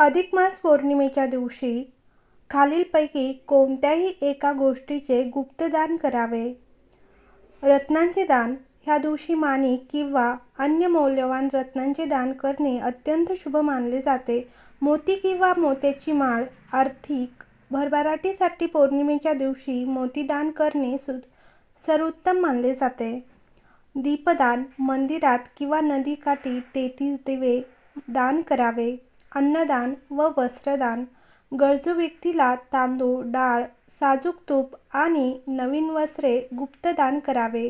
अधिक मास पौर्णिमेच्या दिवशी खालीलपैकी कोणत्याही एका गोष्टीचे गुप्तदान करावे. रत्नांचे दान. ह्या दिवशी माणिक किंवा अन्य मौल्यवान रत्नांचे दान करणे अत्यंत शुभ मानले जाते. मोती किंवा मोत्याची माळ. आर्थिक भरभराटीसाठी पौर्णिमेच्या दिवशी मोती दान करणे सर्वोत्तम मानले जाते. दीपदान. मंदिरात किंवा नदीकाठी 33 दिवे दान करावे. अन्नदान व वस्त्रदान. गरजू व्यक्तीला तांदूळ, डाळ, साजूक तूप आणि नवीन वस्त्रे गुप्तदान करावे.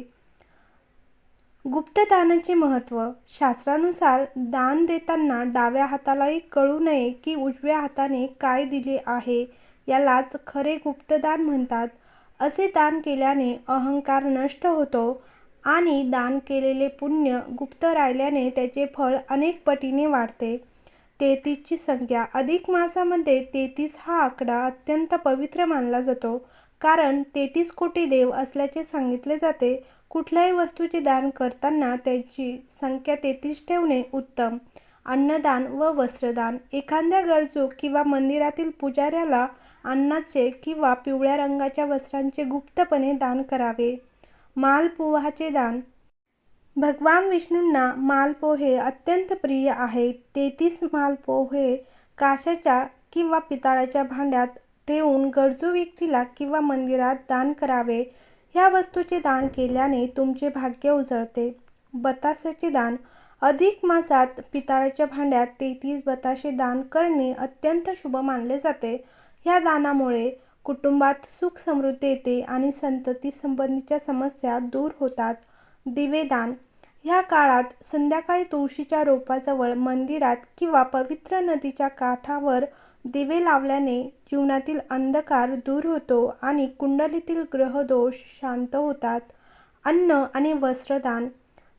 गुप्तदानाचे महत्त्व. शास्त्रानुसार दान देताना डाव्या हातालाही कळू नये की उजव्या हाताने काय दिले आहे, यालाच खरे गुप्तदान म्हणतात. असे दान केल्याने अहंकार नष्ट होतो आणि दान केलेले पुण्य गुप्त राहिल्याने त्याचे फळ अनेक पटीने वाढते. 33ची संख्या. अधिक मासामध्ये 33 हा आकडा अत्यंत पवित्र मानला जातो, कारण 33 कोटी देव असल्याचे सांगितले जाते. कुठल्याही वस्तूचे दान करताना त्याची संख्या 33 ठेवणे उत्तम. अन्नदान व वस्त्रदान. एखाद्या गरजू किंवा मंदिरातील पुजाऱ्याला अन्नाचे किंवा पिवळ्या रंगाच्या वस्त्रांचे गुप्तपणे दान करावे. मालपुआचे दान. भगवान विष्णूंना मालपोहे अत्यंत प्रिय आहेत. 33 मालपोहे काशाच्या किंवा पितळाच्या भांड्यात ठेवून गरजू व्यक्तीला किंवा मंदिरात दान करावे. ह्या वस्तूचे दान केल्याने तुमचे भाग्य उजळते. बताशाचे दान. अधिक मासात पितळाच्या भांड्यात 33 बताशे दान करणे अत्यंत शुभ मानले जाते. ह्या दानामुळे कुटुंबात सुख समृद्धी येते आणि संतती संबंधीच्या समस्या दूर होतात. दिवेदान. ह्या काळात संध्याकाळी तुळशीच्या रोपाजवळ, मंदिरात किंवा पवित्र नदीच्या काठावर दिवे लावल्याने जीवनातील अंधकार दूर होतो आणि कुंडलीतील ग्रहदोष शांत होतात. अन्न आणि वस्त्रदान.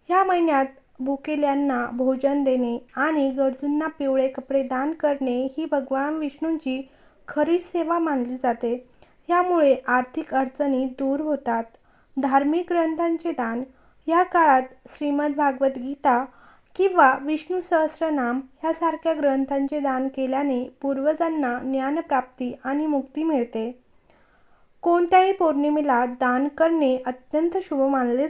ह्या महिन्यात भुकेल्यांना भोजन देणे आणि गरजूंना पिवळे कपडे दान करणे ही भगवान विष्णूंची खरी सेवा मानली जाते. ह्यामुळे आर्थिक अडचणी दूर होतात. धार्मिक ग्रंथांचे दान. ह्या काळात श्रीमद भागवत गीता किंवा विष्णू सहस्त्रनाम ह्यासारख्या ग्रंथांचे दान केल्याने पूर्वजांना ज्ञानप्राप्ती आणि मुक्ती मिळते. कोणत्याही पौर्णिमेला दान करणे अत्यंत शुभ मानले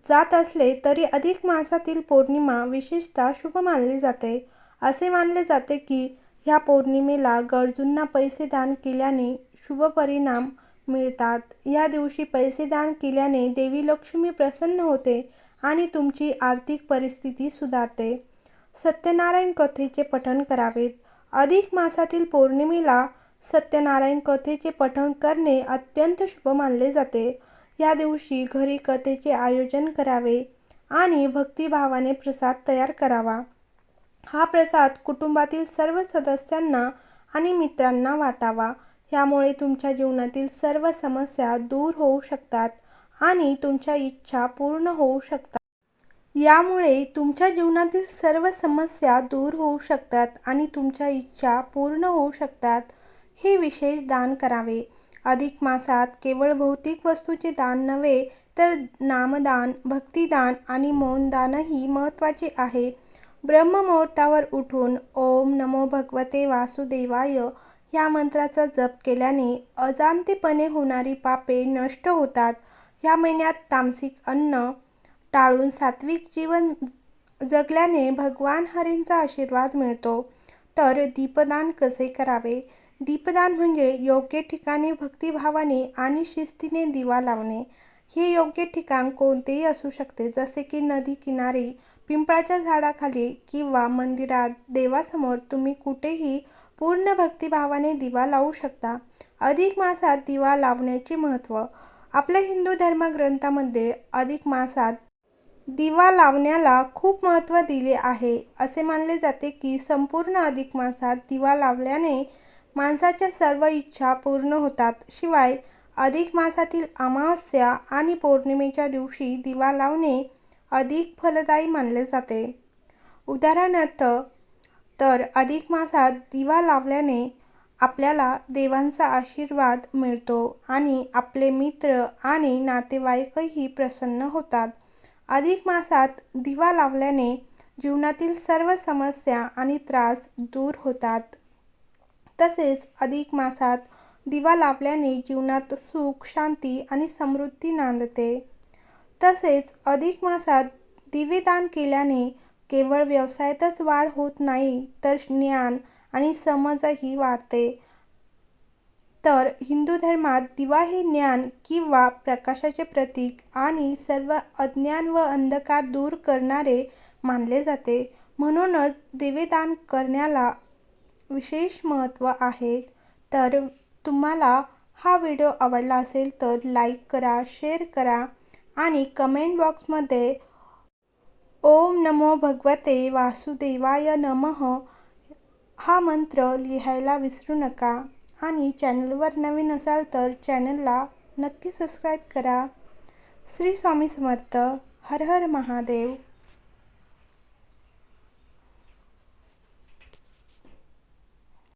जात असले तरी अधिक मासातील पौर्णिमा विशेषतः शुभ मानली जाते. असे मानले जाते की ह्या पौर्णिमेला गरजूंना पैसे दान केल्याने शुभ परिणाम मिळतात. या दिवशी पैसे दान केल्याने देवी लक्ष्मी प्रसन्न होते आणि तुमची आर्थिक परिस्थिती सुधारते. सत्यनारायण कथेचे पठण करावे. अधिक मासातील पौर्णिमेला सत्यनारायण कथेचे पठण करणे अत्यंत शुभ मानले जाते. या दिवशी घरी कथेचे आयोजन करावे आणि भक्तिभावाने प्रसाद तयार करावा. हा प्रसाद कुटुंबातील सर्व सदस्यांना आणि मित्रांना वाटावा. यामुळे तुमच्या जीवनातील सर्व समस्या दूर होऊ शकतात आणि तुमच्या इच्छा पूर्ण होऊ शकतात. यामुळे तुमच्या जीवनातील सर्व समस्या दूर होऊ शकतात आणि तुमच्या इच्छा पूर्ण होऊ शकतात. हे विशेष दान करावे. अधिक मासात केवळ भौतिक वस्तूचे दान नव्हे तर नामदान, भक्तिदान आणि मौनदानही महत्त्वाचे आहे. ब्रह्ममुहूर्तावर उठून ओम नमो भगवते वासुदेवाय या मंत्राचा जप केल्याने अजाणतेपणे होणारी पापे नष्ट होतात. या महिन्यात तामसिक अन्न टाळून सात्विक जीवन जगल्याने भगवान हरींचा आशीर्वाद मिळतो. तर दीपदान कसे करावे? दीपदान म्हणजे योग्य ठिकाणी भक्तिभावाने आणि शिस्तीने दिवा लावणे. हे योग्य ठिकाण कोणतेही असू शकते, जसे की नदी किनारी, पिंपळाच्या झाडाखाली किंवा मंदिरात. देवासमोर तुम्ही कुठेही पूर्ण भक्तिभावाने दिवा लावू शकता. अधिक मासात दिवा लावण्याचे महत्त्व. आपल्या हिंदू धर्मग्रंथामध्ये अधिक मासात दिवा लावण्याला खूप महत्त्व दिले आहे. असे मानले जाते की संपूर्ण अधिक मासात दिवा लावल्याने माणसाच्या सर्व इच्छा पूर्ण होतात. शिवाय अधिक मासातील अमावस्या आणि पौर्णिमेच्या दिवशी दिवा लावणे अधिक फलदायी मानले जाते. उदाहरणार्थ, तर अधिक मासात दिवा लावल्याने आपल्याला देवांचा आशीर्वाद मिळतो आणि आपले मित्र आणि नातेवाईकही प्रसन्न होतात. अधिक मासात दिवा लावल्याने जीवनातील सर्व समस्या आणि त्रास दूर होतात. तसेच अधिक मासात दिवा लावल्याने जीवनात सुख, शांती आणि समृद्धी नांदते. तसेच अधिक मासात दिवेदान केल्याने केवळ व्यवसायातच वाढ होत नाही, तर ज्ञान आणि समजही वाढते. तर हिंदू धर्मात दिवा हे ज्ञान किंवा प्रकाशाचे प्रतीक आणि सर्व अज्ञान व अंधकार दूर करणारे मानले जाते. म्हणूनच दिवेदान करण्याला विशेष महत्त्व आहे. तर तुम्हाला हा व्हिडिओ आवडला असेल तर लाईक करा, शेअर करा आणि कमेंट बॉक्समध्ये ओम नमो भगवते वासुदेवाय नमः हा मंत्र लिहायला विसरू नका. आणि चॅनलवर नवीन असाल तर चॅनलला नक्की सबस्क्राईब करा. श्री स्वामी समर्थ. हर हर महादेव.